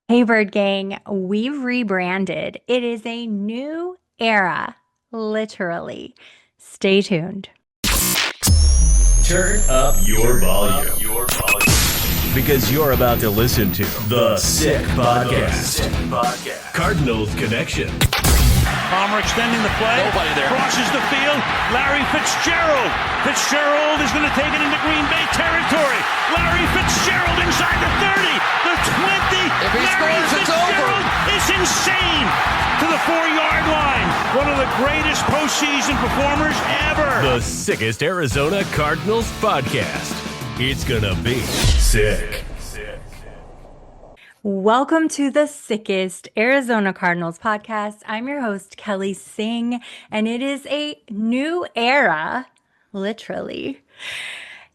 Hey, Bird Gang, we've rebranded. It is a new era, literally. Stay tuned. Turn up your volume. Because you're about to listen to The Sick Podcast. Cardinals Connection. Palmer extending the play. Nobody there. Crosses the field. Larry Fitzgerald. Fitzgerald is going to take it into Green Bay territory. Larry Fitzgerald inside the 30, the 20. If he Larry scores, it's Fitzgerald over. is insane to the 4-yard line. One of the greatest postseason performers ever. The sickest Arizona Cardinals podcast. It's gonna be sick. Welcome to the sickest Arizona Cardinals podcast. I'm your host, Kelly Singh, and it is a new era, literally.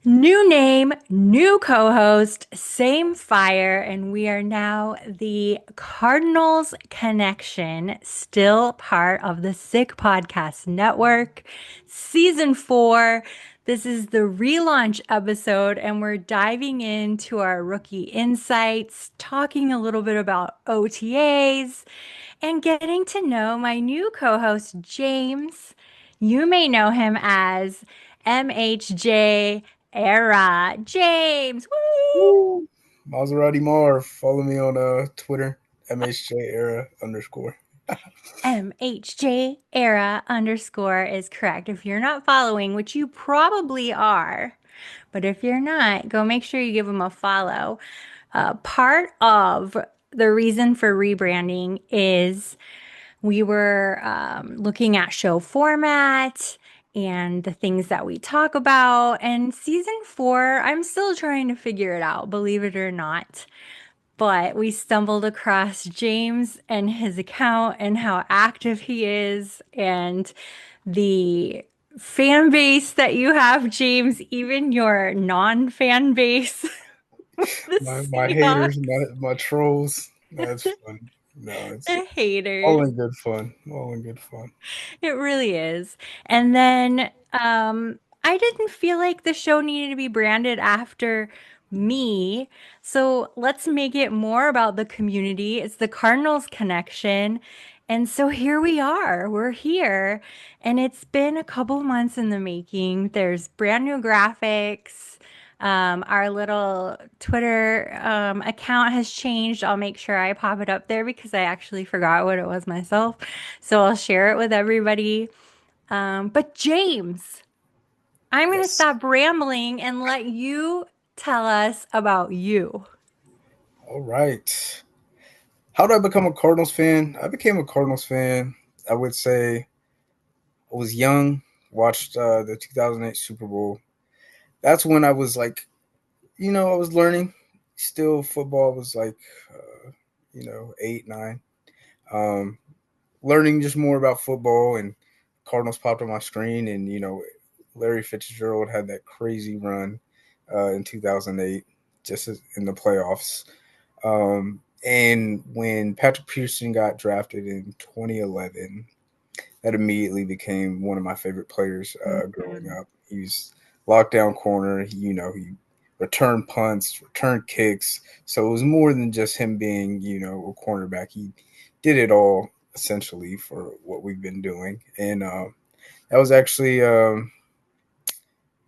New name, new co-host, same fire, and we are now the Cardinals Connection, still part of the Sick Podcast Network. Season 4. This is the relaunch episode, and we're diving into our rookie insights, talking a little bit about OTAs, and getting to know my new co-host, James. You may know him as MHJ Era. James, woo! Woo. Maserati Marv. Follow me on Twitter, MHJ era _. MHJ Era _ is correct. If you're not following, which you probably are, but if you're not, go make sure you give him a follow. Part of the reason for rebranding is we were looking at show format and the things that we talk about. And season 4, I'm still trying to figure it out, believe it or not. But we stumbled across James and his account and how active he is and the fan base that you have, James, even your non-fan base. The My haters, Seahawks, my trolls. That's fun. No, it's the all haters. in good fun. All in good fun. It really is. And then I didn't feel like the show needed to be branded after me. So let's make it more about the community. It's the Cardinals Connection. And so here we are. We're here. And it's been a couple months in the making. There's brand new graphics. Our little Twitter account has changed. I'll make sure I pop it up there because I actually forgot what it was myself. So I'll share it with everybody. But James, I'm going to Yes. stop rambling and let you tell us about you. All right. How did I become a Cardinals fan? I became a Cardinals fan, I would say I was young, watched the 2008 Super Bowl. That's when I was like, I was learning. Still, football was like, 8, 9. Um, Learning just more about football, and Cardinals popped on my screen, and Larry Fitzgerald had that crazy run in 2008, just in the playoffs. And when Patrick Peterson got drafted in 2011, that immediately became one of my favorite players growing up. He was lockdown corner. He returned punts, returned kicks. So it was more than just him being, a cornerback. He did it all essentially for what we've been doing. And that was actually the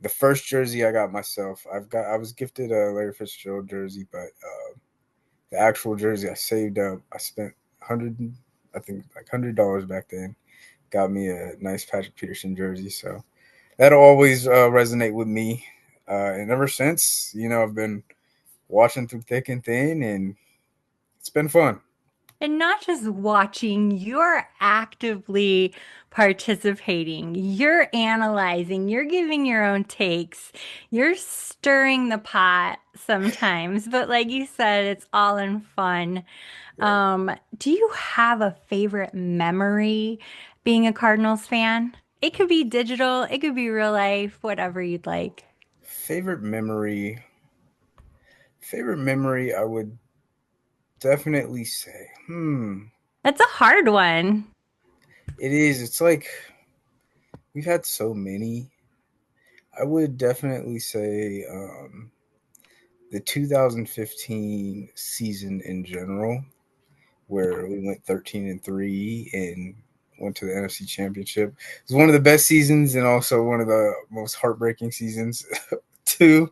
first jersey I got myself. I was gifted a Larry Fitzgerald jersey, but the actual jersey I saved up. I spent $100 back then. Got me a nice Patrick Peterson jersey, so that'll always resonate with me. And ever since, I've been watching through thick and thin, and it's been fun. And not just watching, you're actively participating. You're analyzing, you're giving your own takes, you're stirring the pot sometimes. But like you said, it's all in fun. Do you have a favorite memory being a Cardinals fan? It could be digital, it could be real life, whatever you'd like. Favorite memory. Favorite memory, I would definitely say, That's a hard one. it is. It's like we've had so many. I would definitely say the 2015 season in general. where we went 13-3 and went to the NFC Championship. It was one of the best seasons and also one of the most heartbreaking seasons too,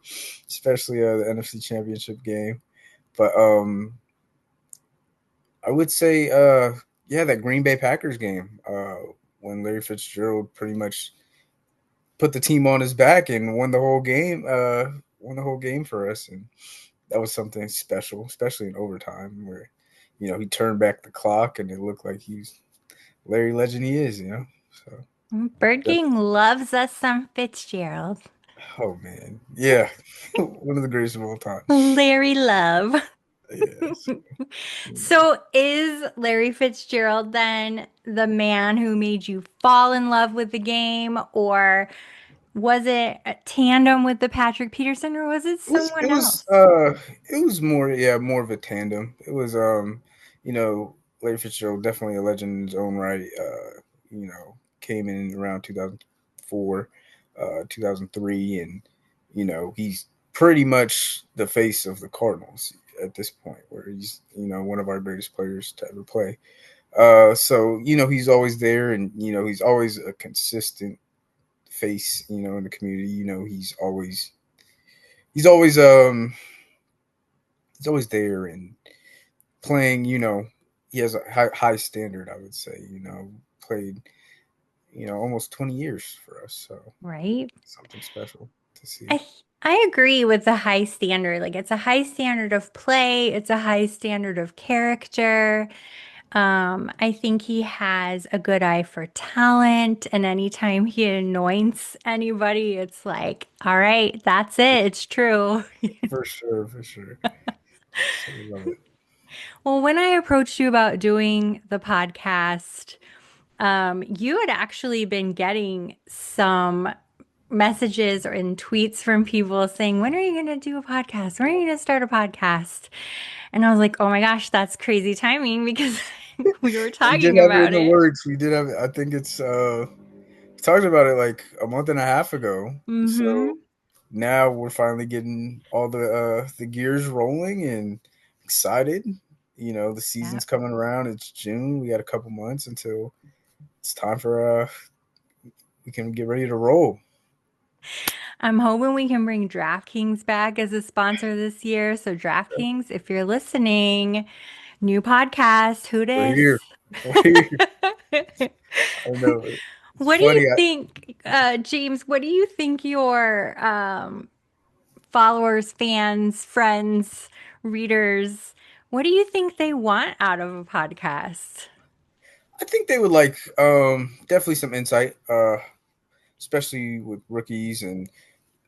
especially the NFC Championship game. But I would say, yeah, that Green Bay Packers game when Larry Fitzgerald pretty much put the team on his back and won the whole game. Won the whole game for us, and that was something special, especially in overtime where he turned back the clock and it looked like he's Larry Legend he is. So Bird that, Gang loves us some Fitzgerald. oh man, yeah, one of the greatest of all time. Larry Love. Yes. So is Larry Fitzgerald then the man who made you fall in love with the game, or was it a tandem with the Patrick Peterson, or was it It was it someone was else? uh it was more of a tandem. It was you know Larry Fitzgerald, definitely a legend in his own right. Came in around 2004, 2003, and he's pretty much the face of the Cardinals at this point, where he's one of our greatest players to ever play. So he's always there, and he's always a consistent face in the community. He's always he's always there and playing. He has a high standard. I would say. Played almost 20 years for us, so Right? something special to see. I I agree with the high standard. Like it's a high standard of play, it's a high standard of character. I think he has a good eye for talent, and anytime he anoints anybody, it's like, all right, that's it. It's true. For sure, for sure. So we love it. Well, when I approached you about doing the podcast, you had actually been getting some messages or in tweets from people saying, when are you going to do a podcast? When are you going to start a podcast? And I was like, oh my gosh, that's crazy timing because we were We did talking have it in about the it. works. We did have it. I think it's we talked about it like a month and a half ago. So Hmm. now we're finally getting all the gears rolling and excited. The Yeah. season's coming around. It's June. We got a couple months until it's time for we can get ready to roll. I'm hoping we can bring DraftKings back as a sponsor this year. So, DraftKings, if you're listening, new podcast, who We're dis? here. We're here. I know. It's What do you funny. think, James? What do you think your followers, fans, friends, readers, what do you think they want out of a podcast? I think they would like definitely some insight, especially with rookies. And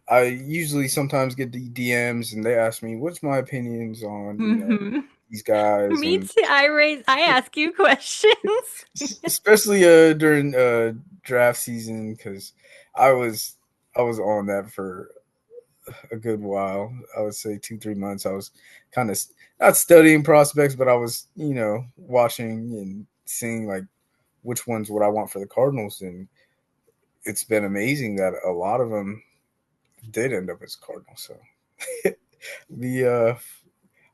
I usually sometimes get the DMs and they ask me, "What's my opinions on Hmm. these guys?" Me And too. I ask you questions. especially during draft season because I was I was on that for a good while. I would say 2-3 months. I was kind of not studying prospects, but I was watching and seeing like which ones would I want for the Cardinals, and it's been amazing that a lot of them did end up as Cardinals. So the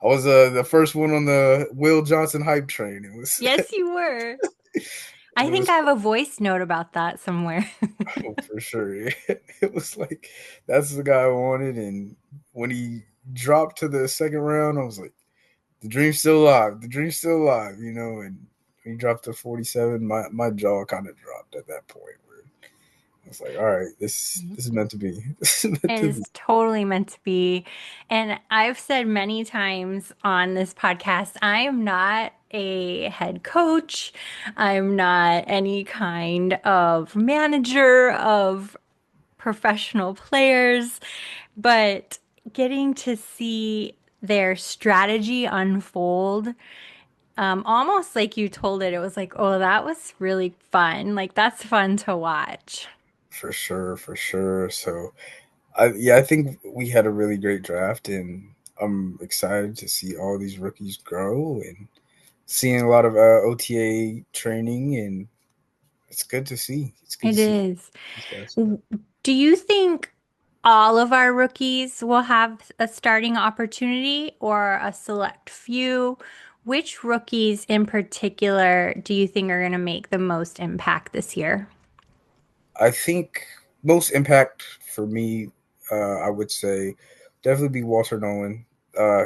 I was the first one on the Will Johnson hype train. It was Yes, you were. it I think was I have a voice note about that somewhere. oh, for sure. It was like that's the guy I wanted, and when he dropped to the second round, I was like, the dream's still alive. The dream's still alive, And when he dropped to 47, my jaw kind of dropped at that point. Where I was like, all right, this is meant to be. This is meant It to is be totally meant to be. And I've said many times on this podcast, I am not a head coach. I'm not any kind of manager of professional players, but getting to see their strategy unfold, almost like you told it, it was like, oh, that was really fun. Like, that's fun to watch. for sure, for sure. So I think we had a really great draft, and I'm excited to see all these rookies grow and seeing a lot of OTA training, and it's good to see. It's good to It see is. these guys. Do you think all of our rookies will have a starting opportunity or a select few? Which rookies in particular do you think are going to make the most impact this year? I think most impact for me, I would say, definitely be Walter Nolan.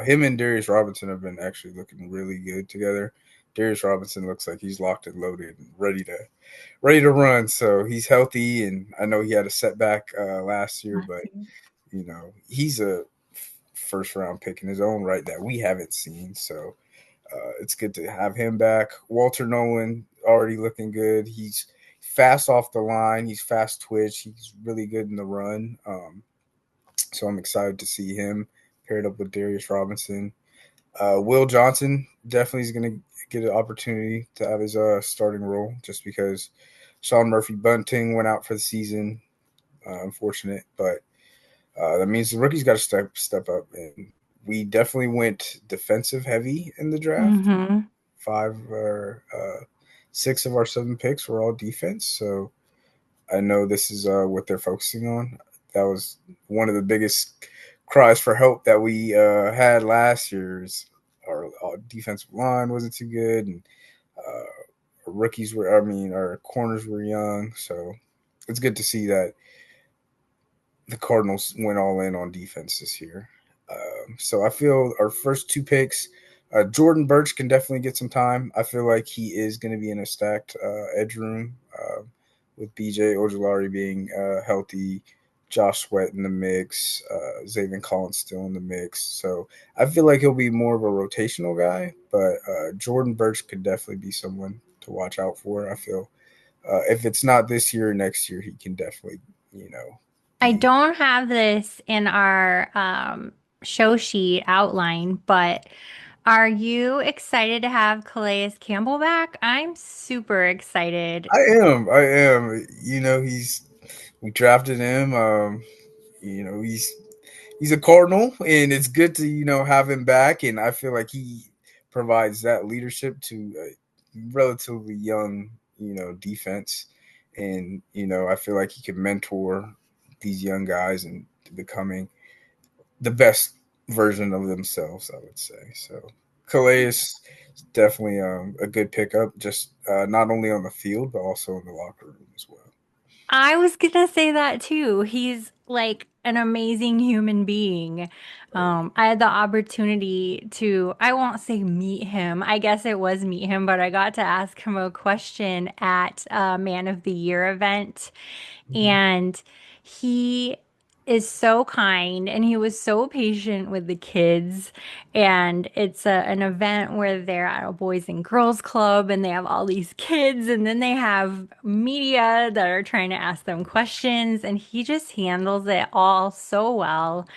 Him and Darius Robinson have been actually looking really good together. Darius Robinson looks like he's locked and loaded and ready to run. So he's healthy, and I know he had a setback last year, but he's a first round pick in his own right that we haven't seen. So it's good to have him back. Walter Nolan already looking good. He's fast off the line. He's fast twitch. He's really good in the run. So I'm excited to see him paired up with Darius Robinson. Will Johnson definitely is going to get an opportunity to have his starting role just because Sean Murphy Bunting went out for the season. Unfortunate, but that means the rookies got to step up, and we definitely went defensive heavy in the draft. Mm-hmm. Five or six of our seven picks were all defense, so I know this is what they're focusing on. That was one of the biggest cries for help that we had last year's. Our defensive line wasn't too good, and our corners were young, so it's good to see that the Cardinals went all in on defense this year. So I feel our first two picks, Jordan Birch can definitely get some time. I feel like he is going to be in a stacked edge room with BJ Ojolari being healthy, Josh Sweat in the mix, Zayvon Collins still in the mix. So I feel like he'll be more of a rotational guy, but Jordan Birch could definitely be someone to watch out for. I feel if it's not this year, next year, he can definitely, I be. don't have this in our show sheet outline, but are you excited to have Calais Campbell back? I'm super excited. I am. We drafted him. He's a Cardinal, and it's good to have him back. And I feel like he provides that leadership to a relatively young defense, and I feel like he can mentor these young guys and becoming the best version of themselves. I would say so. Calais is definitely a good pickup, just not only on the field but also in the locker room as well. I was gonna say that too. He's like an amazing human being. I had the opportunity to, I won't say meet him. I guess it was meet him, but I got to ask him a question at a Man of the Year event. Mhm. And he is so kind and he was so patient with the kids. And it's an event where they're at a Boys and Girls Club and they have all these kids, and then they have media that are trying to ask them questions. And he just handles it all so well.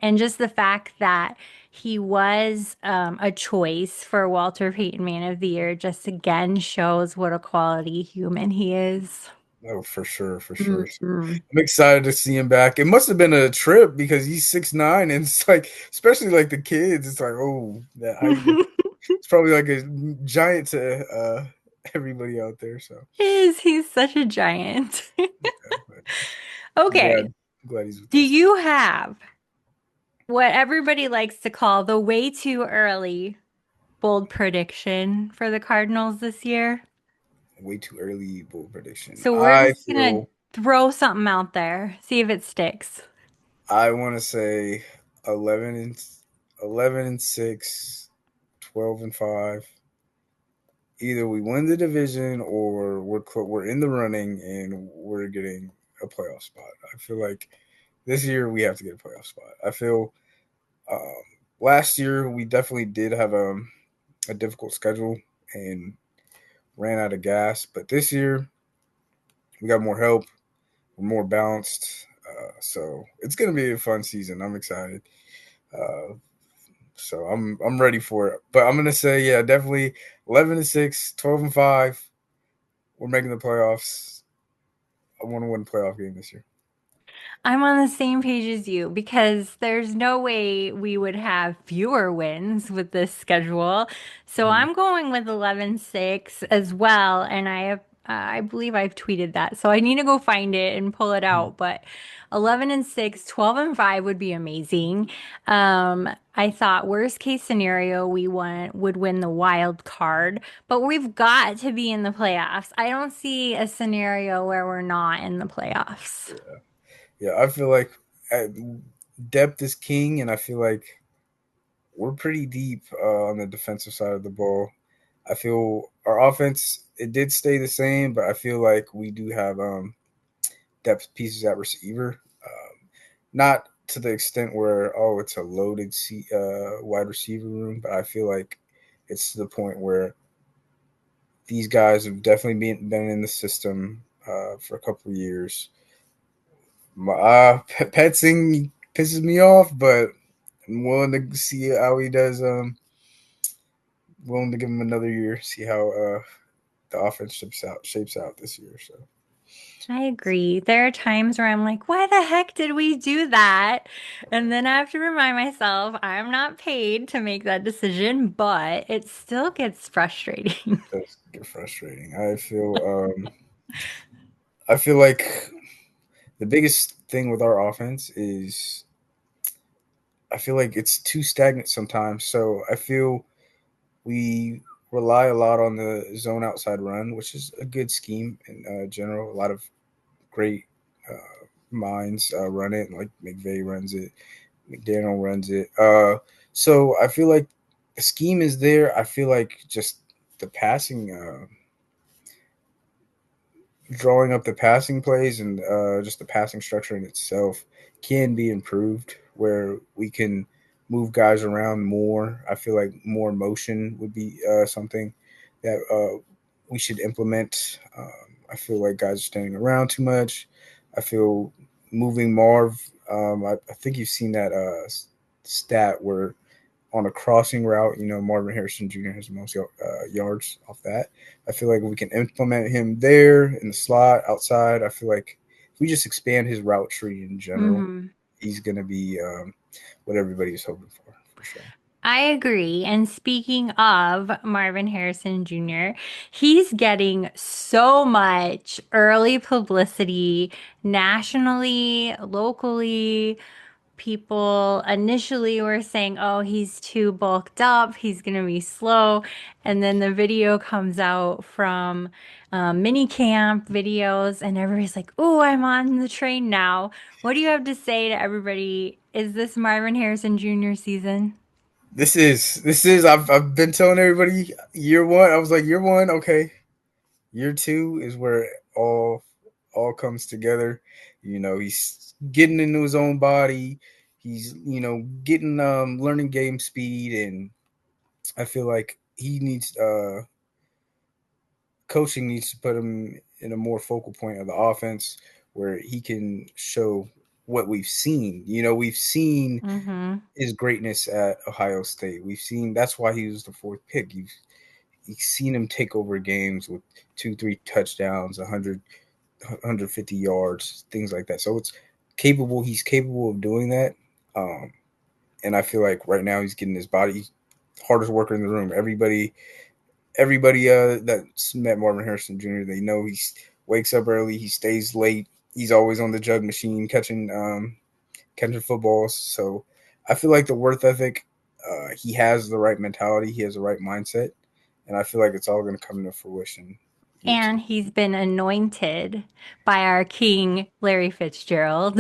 And just the fact that he was a choice for Walter Payton Man of the Year just again shows what a quality human he is. Oh, for sure, for sure. So Mhm. I'm excited to see him back. It must have been a trip because he's 6'9", and it's like, especially like the kids, it's like, oh, that height difference. It's probably like a giant to everybody out there. So He's such a giant. yeah, but I'm Okay. glad he's with Do us. you have what everybody likes to call the way too early bold prediction for the Cardinals this year? Way too early bold prediction. So we're just gonna throw something out there, see if it sticks. I want to say 11 and 6, 12-5. Either we win the division or we're in the running and we're getting a playoff spot. I feel like this year we have to get a playoff spot. I feel um, last year we definitely did have a difficult schedule and ran out of gas, but this year we got more help. We're more balanced. So it's gonna be a fun season. I'm excited. Uh, so I'm ready for it. But I'm gonna say, yeah, definitely 11-6, 12-5. We're making the playoffs. I want to win a playoff game this year. I'm on the same page as you because there's no way we would have fewer wins with this schedule. So Mhm. I'm going with 11-6 as well. And I have I believe I've tweeted that. So I need to go find it and pull it Mhm. out. But 11 and 6, 12 and 5 would be amazing. I thought worst case scenario, would win the wild card, but we've got to be in the playoffs. I don't see a scenario where we're not in the playoffs. Yeah, I feel like uh, depth is king, and I feel like we're pretty deep on the defensive side of the ball. I feel our offense it did stay the same, but I feel like we do have depth pieces at receiver. Not to the extent where it's a loaded wide receiver room, but I feel like it's to the point where these guys have definitely been in the system for a couple of years. Petzing pisses me off, but I'm willing to see how he does. Willing to give him another year, see how the offense shapes out this year. So I agree. There are times where I'm like, why the heck did we do that? And then I have to remind myself I'm not paid to make that decision, but it still gets frustrating. it does get frustrating. I feel like the biggest thing with our offense is I feel like it's too stagnant sometimes. So I feel we rely a lot on the zone outside run, which is a good scheme in general. A lot of great minds run it, like McVay runs it, McDaniel runs it. So I feel like the scheme is there. I feel like just the passing, drawing up the passing plays, and just the passing structure in itself can be improved, where we can move guys around more. I feel like more motion would be something that we should implement. I feel like guys are standing around too much. I feel moving Marv. I think you've seen that stat where on a crossing route, Marvin Harrison Jr. has the most yards off that. I feel like we can implement him there in the slot outside. I feel like if we just expand his route tree in general, hmm he's going to be what everybody's hoping for sure. I agree. And speaking of Marvin Harrison Jr., he's getting so much early publicity nationally, locally. People initially were saying, oh, he's too bulked up, he's going to be slow. And then the video comes out from mini camp videos, and everybody's like, oh, I'm on the train now. What do you have to say to everybody? Is this Marvin Harrison Jr. season? This is I've been telling everybody year one. I was like year one, okay. Year two is where all comes together. He's getting into his own body. He's getting learning game speed, and I feel like he needs coaching needs to put him in a more focal point of the offense where he can show what we've seen. We've seen Mm-hmm. his greatness at Ohio State. We've seen that's why he was the fourth pick. You've seen him take over games with 2, 3 touchdowns, 150 yards, things like that. So it's capable. He's capable of doing that. Um, and I feel like right now he's getting his body. He's hardest worker in the room. Everybody that's met Marvin Harrison Jr. They know he wakes up early. He stays late. He's always on the jug machine catching footballs. So I feel like the worth ethic, he has the right mentality. He has the right mindset, and I feel like it's all going to come into fruition year two. And he's been anointed by our king, Larry Fitzgerald.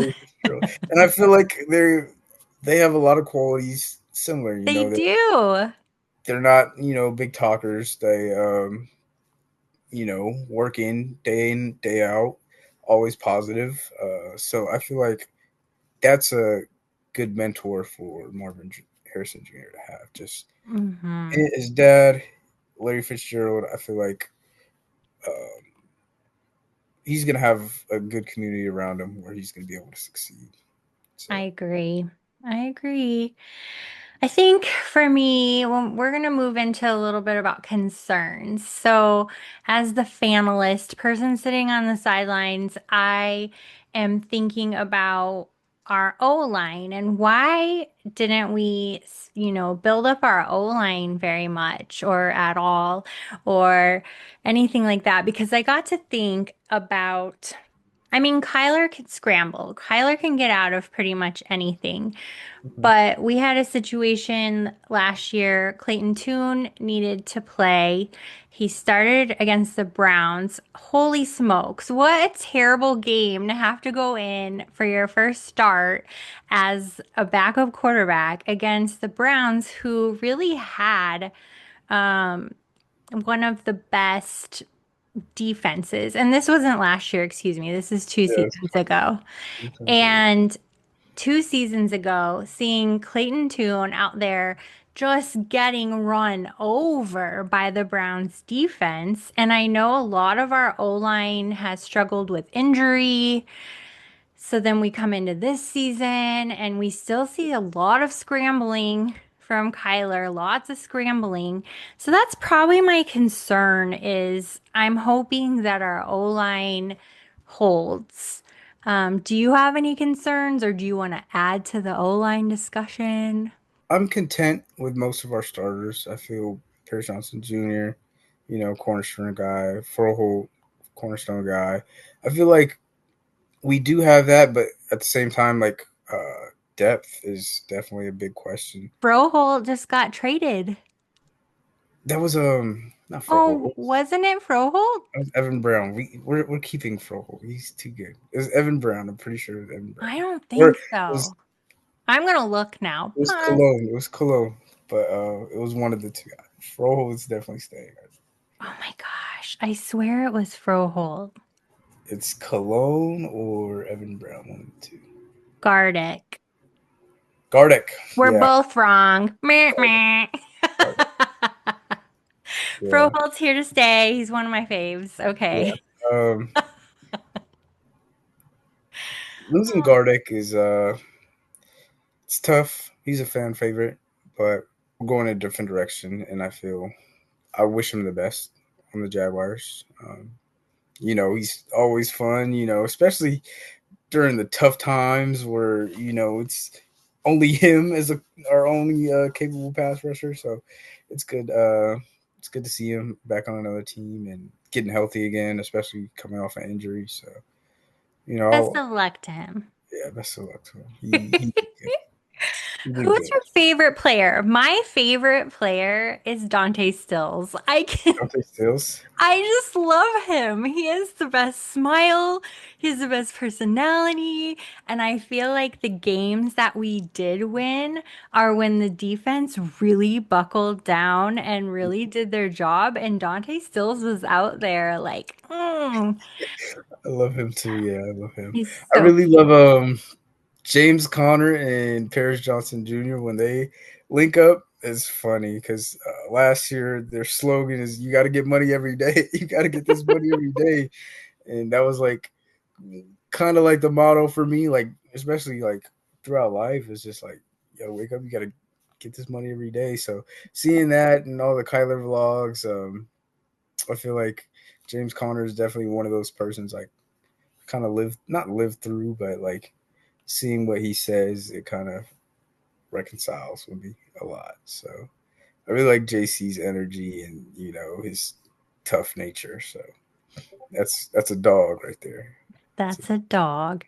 And I feel like they have a lot of qualities similar. They do. They're not big talkers. They work in day out, always positive. So I feel like that's a good mentor for Harrison Jr. to have. Just hmm his dad, Larry Fitzgerald. I feel like um, he's gonna have a good community around him where he's gonna be able to succeed. I So agree. I agree. I think for me, we're going to move into a little bit about concerns. So, as the fanalist person sitting on the sidelines, I am thinking about our O-line and why didn't we, build up our O-line very much or at all or anything like that? Because I got to think about, I mean, Kyler can scramble. Kyler can get out of pretty much anything. Mhm. But we had a situation last year. Clayton Tune needed to play. He started against the Browns. Holy smokes, what a terrible game to have to go in for your first start as a backup quarterback against the Browns, who really had one of the best defenses. And this wasn't last year, excuse me. This is two Yes. seasons ago. Defenses. And 2 seasons ago, seeing Clayton Tune out there just getting run over by the Browns defense. And I know a lot of our O-line has struggled with injury. So then we come into this season and we still see a lot of scrambling from Kyler, lots of scrambling. So that's probably my concern is I'm hoping that our O-line holds. Do you have any concerns or do you want to add to the O-line discussion? I'm content with most of our starters. I feel Paris Johnson Jr., cornerstone guy, Froholt, cornerstone guy. I feel like we do have that, but at the same time, like depth is definitely a big question. Froholt just got traded. That was not Froholt. Oh, wasn't it Froholt? That was Evan Brown. We're keeping Froholt. He's too good. It was Evan Brown. I'm pretty sure it was Evan I Brown. don't Or think so. I'm gonna look now. it was Cologne. It was Cologne, but it was one of the two. Froholt is definitely staying. Oh my gosh, I swear it was Froholt. It's Cologne or Evan Brown, one of the two. Gardick. Gardeck. We're Yeah. both wrong. Meh, Gardeck. meh. Gardeck. Yeah. Froholt's here to stay. He's one of my faves. Yeah. Okay. Um, losing Gardeck is it's tough. He's a fan favorite, but we're going in a different direction, and I wish him the best on the Jaguars. He's always fun. Especially during the tough times where it's only him as our only capable pass rusher. So it's good. It's good to see him back on another team and getting healthy again, especially coming off an injury. So Best I'll, of luck to him. yeah, best of luck to him. He did good. He did Who's good. your favorite player? My favorite player is Dante Stills. Dante Stills. I just love him. He has the best smile, he has the best personality, and I feel like the games that we did win are when the defense really buckled down and really did their job, and Dante Stills was out there like, I love him too. Yeah, I love him. he's I so really love cute. James Conner and Paris Johnson Jr. when they link up is funny because last year their slogan is "You got to get money every day. You got to get this money every day," and that was like kind of like the motto for me. Like especially like throughout life, it's just like, yo, wake up, you got to get this money every day. So seeing that and all the Kyler vlogs, I feel like James Conner is definitely one of those persons like kind of not live through, but like seeing what he says, it kind of reconciles with me a lot. So I really like JC's energy and his tough nature. So that's a dog right there. That's a dog.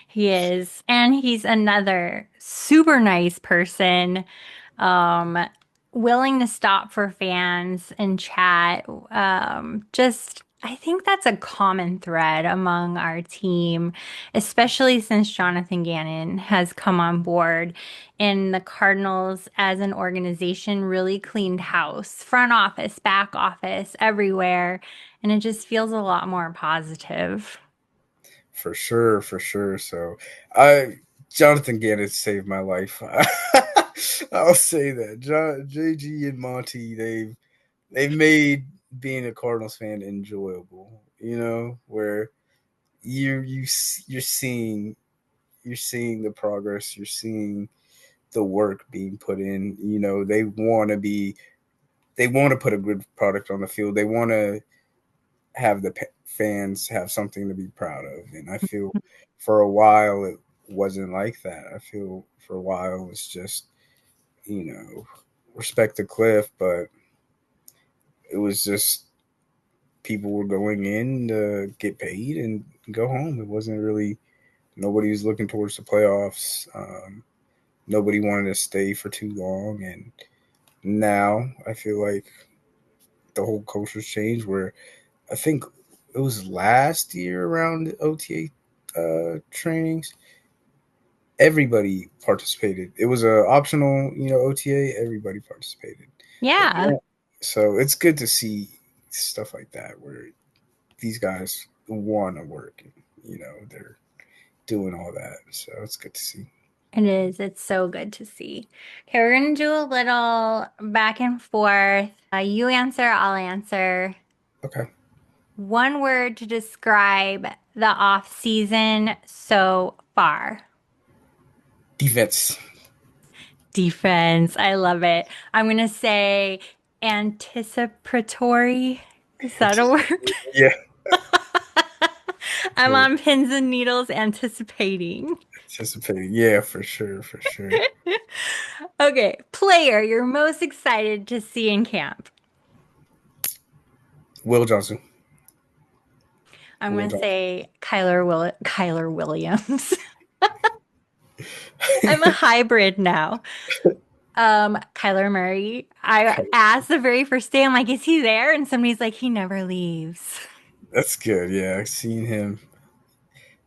He is. And he's another super nice person. Um, Willing to stop for fans and chat. I think that's a common thread among our team, especially since Jonathan Gannon has come on board and the Cardinals as an organization really cleaned house, front office, back office, everywhere. And it just feels a lot more positive. For sure, for sure. So I Jonathan Gannon saved my life. I'll say that. JG and Monty, they've made being a Cardinals fan enjoyable. Where you're seeing the progress, you're seeing the work being put in. They want to put a good product on the field. They want to have the fans have something to be proud of. And I feel for a while wasn't like that. I feel for a while it was just, respect the Cliff, but it was just people were going in to get paid and go home. It wasn't really nobody was looking towards the playoffs. Nobody wanted to stay for too long, and now I feel like the whole culture's changed. Where I think it was last year around OTA trainings, everybody participated. It was a optional, OTA. Everybody participated. And Yeah. so it's good to see stuff like that where these guys want to work. And, they're doing all that. So it's good to see. It is. It's so good to see. Okay, we're gonna do a little back and forth. You answer, I'll answer. Okay. One word to describe the off season so far. Defense. Defense. I love it. I'm gonna say anticipatory. Is that a word? Yeah. I'm Sure. on pins and needles anticipating. Anticipating. Yeah, for sure. For sure. Okay, player you're most excited to see in camp. Will Johnson. I'm Will gonna Johnson. say Kyler Williams. I'm a hybrid now. Kyler Murray. I asked the very first day, I'm like, is he there? And somebody's like, he never leaves. That's good. Yeah, seeing him.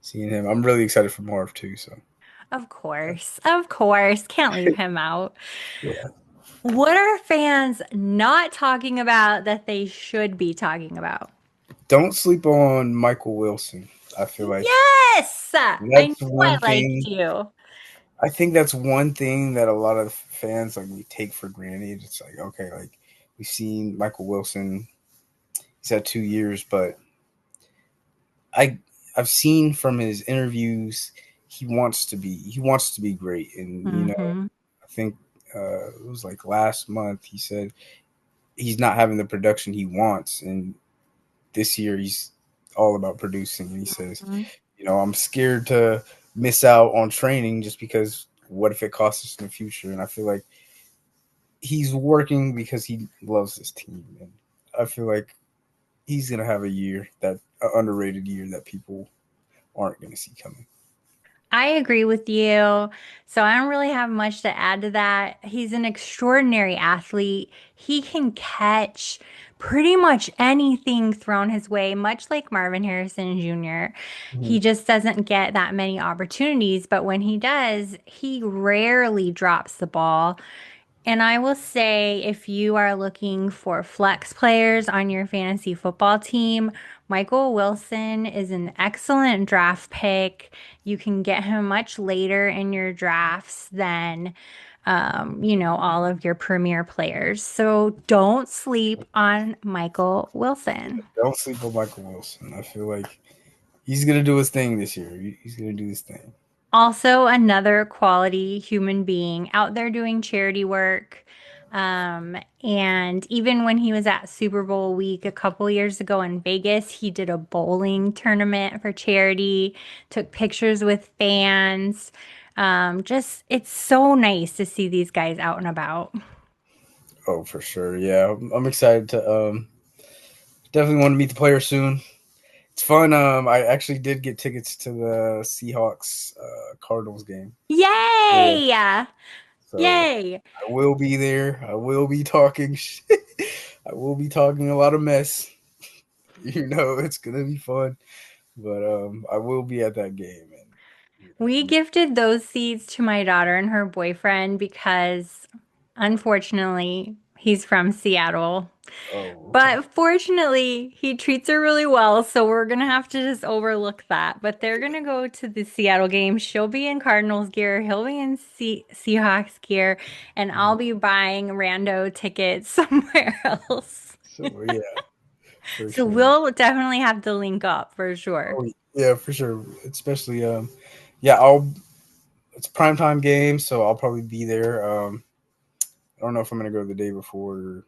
Seeing him. I'm really excited for Marv too. So Of course. Of course. Can't leave him out. yeah. What are fans not talking about that they should be talking about? Don't sleep on Michael Wilson. I feel like Yes! I knew that's I one liked thing. you. I think that's one thing that a lot of fans like we take for granted. It's like, okay, like we've seen Michael Wilson. He's had 2 years, but I I've seen from his interviews he wants to be great, and Hmm. I think it was like last month he said he's not having the production he wants, and this year he's all about producing. And he says, I'm scared to miss out on training just because what if it costs us in the future? And I feel like he's working because he loves his team, and I feel like he's gonna have a underrated year that people aren't gonna see coming. I agree with you. So I don't really have much to add to that. He's an extraordinary athlete. He can catch pretty much anything thrown his way, much like Marvin Harrison Jr. Mhm. He just doesn't get that many opportunities, but when he does, he rarely drops the ball. And I will say, if you are looking for flex players on your fantasy football team, Michael Wilson is an excellent draft pick. You can get him much later in your drafts than, all of your premier players. So don't sleep on Michael Wilson. Don't sleep on Michael Wilson. I feel like he's gonna do his thing this year. He's gonna do his thing. Also, another quality human being out there doing charity work. And even when he was at Super Bowl week a couple years ago in Vegas, he did a bowling tournament for charity, took pictures with fans. It's so nice to see these guys out and about. Oh, for sure. Yeah, I'm excited to definitely want to meet the player soon. It's fun. I actually did get tickets to the Seahawks Cardinals game. Yeah. Yay! So Yay! I will be there. I will be talking. I will be talking a lot of mess. It's gonna be fun. But I will be at that game, and We gifted those seeds to my daughter and her boyfriend because unfortunately he's from Seattle. oh, okay. But fortunately, he treats her really well, so we're gonna have to just overlook that. But they're gonna go to the Seattle game. She'll be in Cardinals gear, he'll be in Seahawks gear, and I'll be buying rando tickets somewhere else. So yeah, for So sure. we'll definitely have to link up for sure. Oh yeah, for sure. Especially yeah, I'll. It's a primetime game, so I'll probably be there. I don't know if I'm gonna go the day before or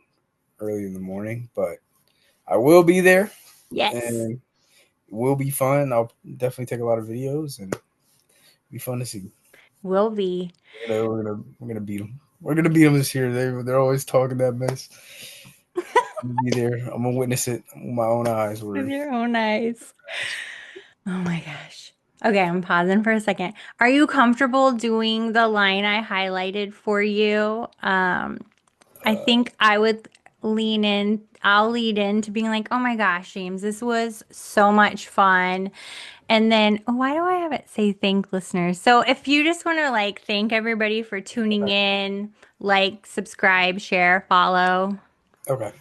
early in the morning, but I will be there, Yes. and it will be fun. I'll definitely take a lot of videos, and Be fun to see. Will be. We're gonna beat them. We're gonna beat them this year. They're always talking that mess. I'm gonna be there. I'm gonna witness it with my own eyes. With your own eyes. Oh my gosh. Okay, I'm pausing for a second. Are you comfortable doing the line I highlighted for you? I think I would I'll lead into being like, oh my gosh, James, this was so much fun. And then, why do I have it say thank listeners? So if you just want to like thank everybody for tuning in, like, subscribe, share, follow. Okay.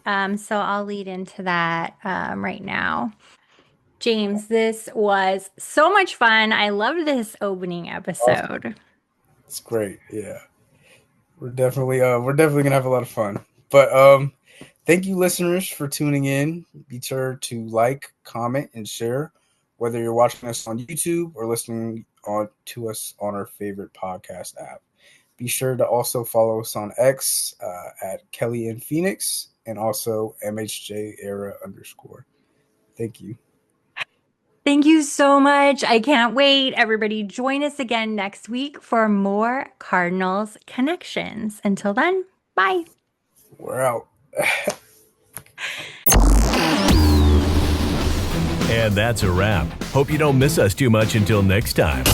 So I'll lead into that right now. James, this was so much fun. I loved this opening Awesome. episode. It's great. Yeah. We're definitely gonna have a lot of fun. But thank you listeners for tuning in. Be sure to like, comment, and share, whether you're watching us on YouTube or listening on to us on our favorite podcast app. Be sure to also follow us on X at Kelly and Phoenix and also MHJ era _. Thank you. Thank you so much. I can't wait. Everybody, join us again next week for more Cardinals Connections. Until then, bye. We're out. And that's a wrap. Hope you don't miss us too much until next time.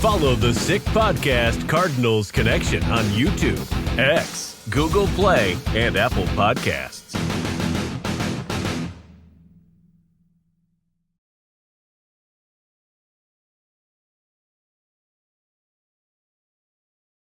Follow the Sick Podcast Cardinals Connection on YouTube, X, Google Play, and Apple Podcasts.